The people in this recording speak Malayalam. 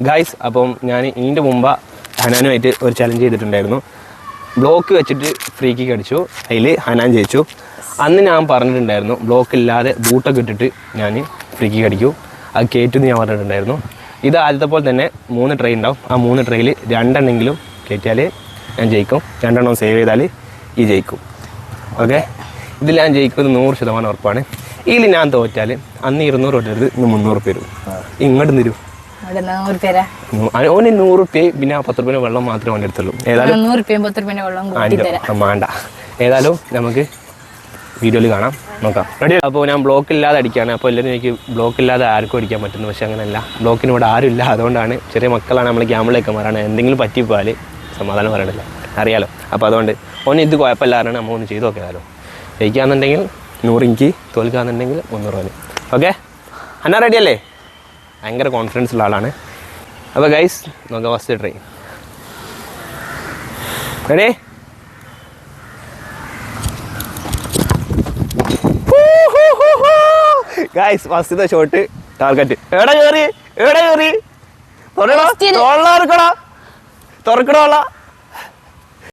ഗായ്സ് അപ്പം ഞാൻ ഇതിൻ്റെ മുമ്പ് ഹനാനുമായിട്ട് ഒരു ചലഞ്ച് ചെയ്തിട്ടുണ്ടായിരുന്നു. ബ്ലോക്ക് വെച്ചിട്ട് ഫ്രീ കിക്ക് അടിച്ചു, അതിൽ ഹനാൻ ജയിച്ചു. അന്ന് ഞാൻ പറഞ്ഞിട്ടുണ്ടായിരുന്നു ബ്ലോക്ക് ഇല്ലാതെ ബൂട്ടൊക്കെ ഇട്ടിട്ട് ഞാൻ ഫ്രീ കിക്ക് അടിക്കും, അത് കയറ്റുമെന്ന് ഞാൻ പറഞ്ഞിട്ടുണ്ടായിരുന്നു. ഇത് ആദ്യത്തെ പോലെ തന്നെ 3 ട്രൈ ഉണ്ടാവും. ആ 3 ട്രൈയിൽ 2 എണ്ണെങ്കിലും കയറ്റിയാൽ ഞാൻ ജയിക്കും, 2 എണ്ണം സേവ് ചെയ്താൽ ഈ ജയിക്കും. ഓക്കെ, ഇതിൽ ഞാൻ ജയിക്കുന്നത് 100% ഉറപ്പാണ്. ഇതിൽ ഞാൻ തോറ്റാൽ അന്ന് 200 തൊട്ടരുത്, ഇന്ന് 300 തരും. ഇങ്ങോട്ട് തരും. ഓന് 100 റുപ്യ പിന്നെ 10 രൂപ വെള്ളം മാത്രമേ അവൻ്റെ എടുത്തുള്ളൂ. ഏതായാലും വേണ്ട, ഏതായാലും നമുക്ക് വീഡിയോയിൽ കാണാം, നോക്കാം. റെഡി? അപ്പോൾ ഞാൻ ബ്ലോക്ക് ഇല്ലാതെ അടിക്കുകയാണ്. അപ്പോൾ എല്ലാവരും എനിക്ക് ബ്ലോക്ക് ഇല്ലാതെ ആർക്കും അടിക്കാൻ പറ്റുന്നു, പക്ഷേ അങ്ങനെയല്ല. ബ്ലോക്കിന് ഇവിടെ ആരും ഇല്ല, അതുകൊണ്ടാണ്. ചെറിയ മക്കളാണ്, നമ്മൾ ക്യാമ്പിലേക്ക് മാറാണ്. എന്തെങ്കിലും പറ്റിപ്പോയാൽ സമാധാനം പറയണില്ല, അറിയാലോ. അപ്പോൾ അതുകൊണ്ട് ഓന് ഇത് കുഴപ്പമില്ലാതാണ്, നമ്മൾ ഒന്ന് ചെയ്ത് നോക്കിയാലോ. ജയിക്കാന്നുണ്ടെങ്കിൽ 100 എനിക്ക്, തോൽക്കാന്നുണ്ടെങ്കിൽ 300. ഓക്കെ, അന്നാ റെഡി അല്ലേ? ഭയങ്കര കോൺഫിഡൻസ് ഉള്ള ആളാണ്. അപ്പോൾ ഗൈസ് നോക്കാം, ഫസ്റ്റ് ട്രൈ. റെഡി? ഗൈസ് ഫസ്റ്റത്തെ ഷോട്ട് ടാർഗറ്റ്. എവിടെ കയറി തുറക്കണോ?